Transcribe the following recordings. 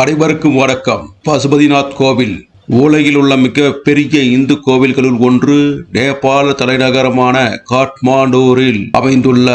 அனைவருக்கும் வணக்கம். பசுபதிநாத் கோவில் உலகில் உள்ள மிக பெரிய இந்து கோவில்களுள் ஒன்று. நேபாள தலைநகரமான காட்மாண்டூரில் அமைந்துள்ள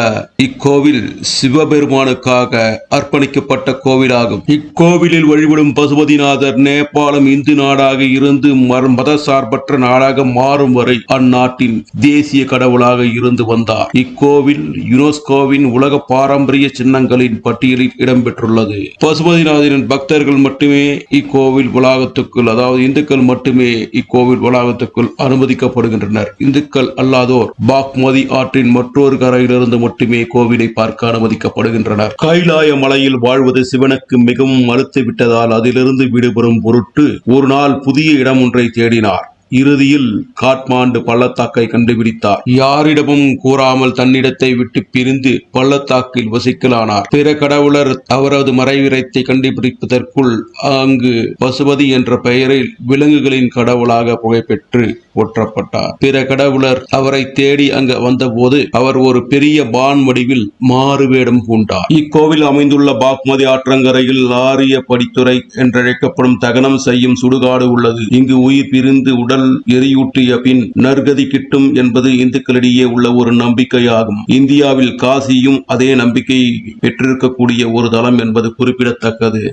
இக்கோவில் சிவபெருமானுக்காக அர்ப்பணிக்கப்பட்ட கோவிலாகும். இக்கோவிலில் வழிபடும் பசுபதிநாதர் நேபாளம் இந்து நாடாக இருந்து மத சார்பற்ற நாடாக மாறும் வரை அந்நாட்டின் தேசிய கடவுளாக இருந்து வந்தார். இக்கோவில் யுனெஸ்கோவின் உலக பாரம்பரிய சின்னங்களின் பட்டியலில் இடம்பெற்றுள்ளது. பசுபதிநாதரின் பக்தர்கள் மட்டுமே இக்கோவில் வளாகத்துக்குள், அதாவது இந்துக்கள் மட்டுமே இக்கோவில் வளாகத்துக்குள் அனுமதிக்கப்படுகின்றனர். இந்துக்கள் அல்லாதோர் பாக்மதி ஆற்றின் மற்றொரு கரையிலிருந்து மட்டுமே கோவிலை பார்க்க அனுமதிக்கப்படுகின்றனர். கைலாய மலையில் வாழ்வது சிவனுக்கு மிகவும் மறுத்து விட்டதால் அதிலிருந்து விடுபெறும் பொருட்டு ஒரு நாள் புதிய இடம் ஒன்றை தேடினார். இறுதியில் காட்மாண்டு பள்ளத்தாக்கை கண்டுபிடித்தார். யாரிடமும் கூறாமல் தன்னிடத்தை விட்டு பிரிந்து பள்ளத்தாக்கில் வசிக்கலானார். பிற கடவுளர் அவரது மறைவிடத்தை கண்டுபிடிப்பதற்குள் அங்கு பசுபதி என்ற பெயரில் விலங்குகளின் கடவுளாக புகழ்பெற்று போற்றப்பட்டார். பிற கடவுளர் அவரை தேடி அங்கு வந்தபோது அவர் ஒரு பெரிய பான் வடிவில் மாறுவேடம் பூண்டார். இக்கோவில் அமைந்துள்ள பாக்மதி ஆற்றங்கரையில் ஆரிய படித்துறை என்றழைக்கப்படும் தகனம் செய்யும் சுடுகாடு உள்ளது. இங்கு உயிர் பிரிந்து உடல் எரியூட்டிய பின் நற்கதி கிட்டும் என்பது இந்துக்களிடையே உள்ள ஒரு நம்பிக்கையாகும். இந்தியாவில் காசியும் அதே நம்பிக்கை பெற்றிருக்கக்கூடிய ஒரு தலம் என்பது குறிப்பிடத்தக்கது.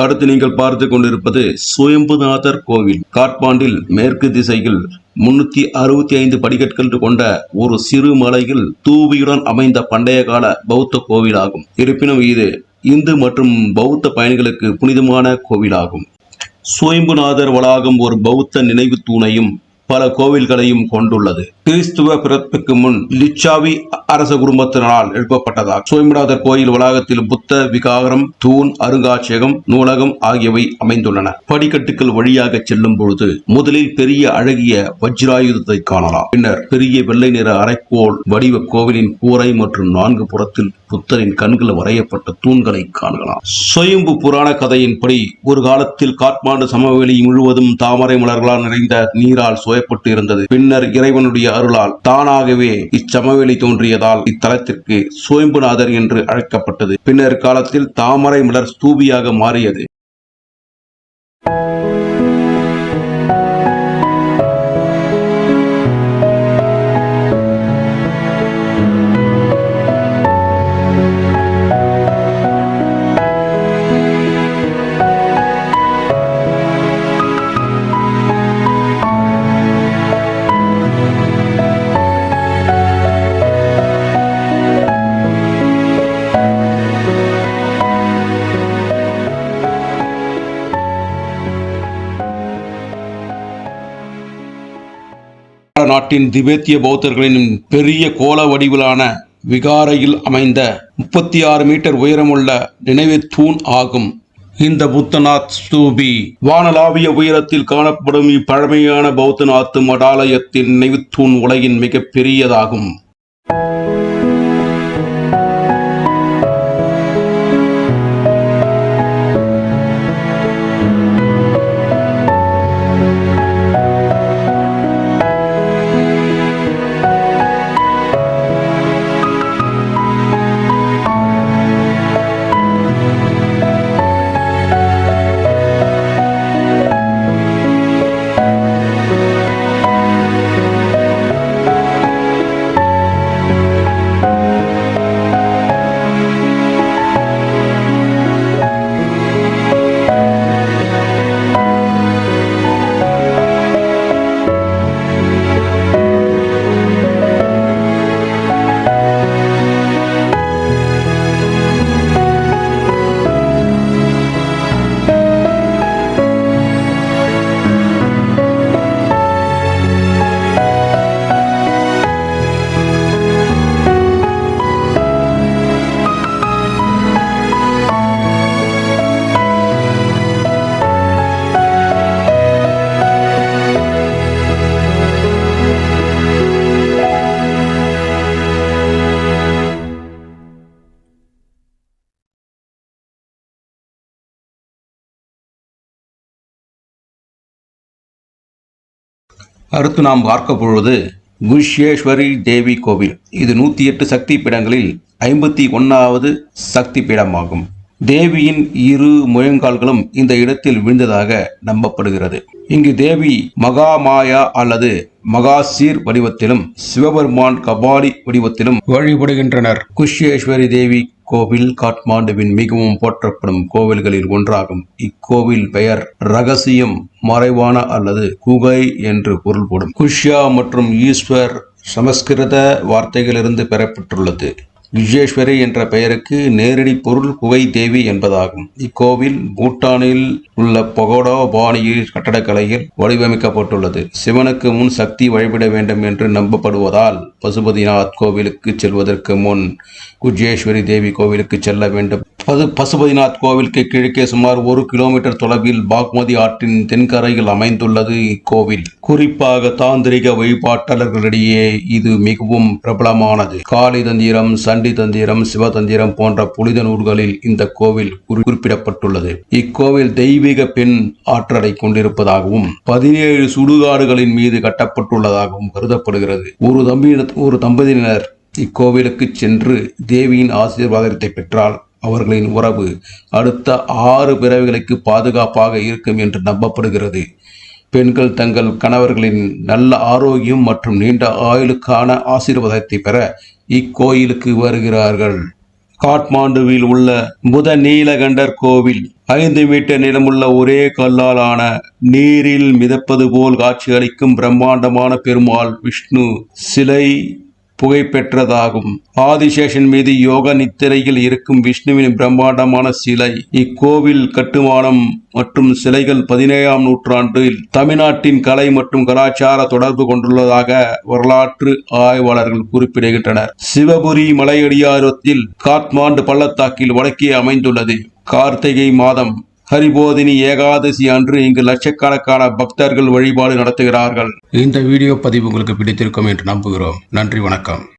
அடுத்து நீங்கள் பார்த்து கொண்டிருப்பது சுயம்புநாதர் கோவில். காட்மாண்டில் மேற்கு திசையில் 365 படிக்கட்கள் கொண்ட ஒரு சிறு மலையில் தூபியுடன் அமைந்த பண்டைய கால பௌத்த கோவிலாகும். இருப்பினும் இது இந்து மற்றும் பௌத்த பயணிகளுக்கு புனிதமான கோவிலாகும். சுயம்புநாதர் வளாகம் ஒரு பௌத்த நினைவு தூணையும் பல கோவில்களையும் கொண்டுள்ளது. கிறிஸ்துவ பிறப்புக்கு முன் லிச்சாவி அரச குடும்பத்தினால் எழுப்பப்பட்டதாகும். சுயம்புநாதர் கோயில் வளாகத்தில் புத்த விகாரம், தூண், அருங்காட்சியகம், நூலகம் ஆகியவை அமைந்துள்ளன. படிக்கட்டுகள் வழியாக செல்லும் பொழுது முதலில் பெரிய அழகிய வஜ்ராயுதத்தை காணலாம். பின்னர் பெரிய வெள்ளை நிற அரைக்கோள் வடிவ கோவிலின் கூரை மற்றும் 4 புறத்தில் புத்தரின் கண்கள் வரையப்பட்ட தூண்களை காணலாம். சுயம்பு புராண கதையின்படி ஒரு காலத்தில் காட்மாண்டு சமவெளி முழுவதும் தாமரை மலர்களால் நிறைந்த நீரால் சூழப்பட்டு இருந்தது. பின்னர் இறைவனுடைய அருளால் தானாகவே இச்சமவெளி தோன்றியதால் இத்தலத்திற்கு சுயம்புநாதர் என்று அழைக்கப்பட்டது. பின்னர் காலத்தில் தாமரை மலர் ஸ்தூபியாக மாறியது. நாட்டின் திபெத்திய பௌத்தர்களின் பெரிய கோல வடிவிலான விகாரையில் அமைந்த 36 மீட்டர் உயரமுள்ள நினைவு தூண் ஆகும். இந்த புத்தநாத் ஸ்தூபி வானளாவிய உயரத்தில் காணப்படும் இப்பழமையான பௌத்தநாத் மடாலயத்தின் நினைவு தூண் உலகின் மிக பெரியதாகும். அடுத்து நாம் பார்க்க பொழுது குஷ்யேஸ்வரி தேவி கோவில். இது 108 சக்தி பீடங்களில் 51வது சக்தி பீடமாகும். தேவியின் இரு முழங்கால்களும் இந்த இடத்தில் விழுந்ததாக நம்பப்படுகிறது. இங்கு தேவி மகாமாயா அல்லது மகாசீர் வடிவத்திலும் சிவபெருமான் கபாலி வடிவத்திலும் வழிபடுகின்றனர். குஷ்யேஸ்வரி தேவி கோவில் காட்மாண்டுவின் மிகவும் போற்றப்படும் கோவில்களில் ஒன்றாகும். இக்கோவில் பெயர் ரகசியம், மறைவான அல்லது குகை என்று பொருள்படும். குஷ்யா மற்றும் ஈஸ்வர் சமஸ்கிருத வார்த்தைகளிலிருந்து பெறப்பட்டுள்ளது. குஷ்யேஸ்வரி என்ற பெயருக்கு நேரடி பொருள் குகை தேவி என்பதாகும். இக்கோவில் பூட்டானில் உள்ள பகோடா பாணியில் கட்டடக்கலையில் வடிவமைக்கப்பட்டுள்ளது. சிவனுக்கு முன் சக்தி வழிபட வேண்டும் என்று நம்பப்படுவதால் பசுபதிநாத் கோவிலுக்கு செல்வதற்கு முன் குஷ்யேஸ்வரி தேவி கோவிலுக்கு செல்ல வேண்டும். பசுபதிநாத் கோவிலுக்கு கிழக்கே சுமார் 1 கிலோமீட்டர் தொலைவில் பாக்மதி ஆற்றின் தென்கரையில் அமைந்துள்ளது இக்கோவில். குறிப்பாக தாந்திரிக வழிபாட்டாளர்களிடையே இது மிகவும் பிரபலமானது. காளி தந்திரம், சண்டி தந்திரம், சிவதந்திரம் போன்ற புனித நூல்களில் இந்த கோவில் குறிப்பிடப்பட்டுள்ளது. இக்கோவில் தெய்வீக பெண் ஆற்றலை கொண்டிருப்பதாகவும் 17 சுடுகாடுகளின் மீது கட்டப்பட்டுள்ளதாகவும் கருதப்படுகிறது. ஒரு தம்பதியினர் இக்கோவிலுக்கு சென்று தேவியின் ஆசீர்வாதத்தை பெற்றால் அவர்களின் உறவு அடுத்த 6 பிறவிகளுக்கு பாதுகாப்பாக இருக்கும் என்று நம்பப்படுகிறது. பெண்கள் தங்கள் கணவர்களின் நல்ல ஆரோக்கியம் மற்றும் நீண்ட ஆயுளுக்கான ஆசீர்வாதத்தை பெற இக்கோயிலுக்கு வருகிறார்கள். காட்மாண்டுவில் உள்ள புத நீலகண்டர் கோவில் 5 மீட்டர் நீளமுள்ள ஒரே கல்லால் ஆன நீரில் மிதப்பது போல் காட்சியளிக்கும் பிரம்மாண்டமான பெருமாள் விஷ்ணு சிலை புகைப்பெற்றதாகும். ஆதிசேஷன் மீது யோக நித்திரையில் இருக்கும் விஷ்ணுவின் பிரம்மாண்டமான சிலை. இக்கோவில் கட்டுமானம் மற்றும் சிலைகள் 17ஆம் நூற்றாண்டில் தமிழ்நாட்டின் கலை மற்றும் கலாச்சார தொடர்பு கொண்டுள்ளதாக வரலாற்று ஆய்வாளர்கள் குறிப்பிடுகின்றனர். சிவபுரி மலையடிவாரத்தில் காட்மாண்டு பள்ளத்தாக்கில் வடக்கே அமைந்துள்ளது. கார்த்திகை மாதம் ஹரிபோதினி ஏகாதசி அன்று இங்கு லட்சக்கணக்கான பக்தர்கள் வழிபாடு நடத்துகிறார்கள். இந்த வீடியோ பதிவு உங்களுக்கு பிடித்திருக்கும் என்று நம்புகிறோம். நன்றி, வணக்கம்.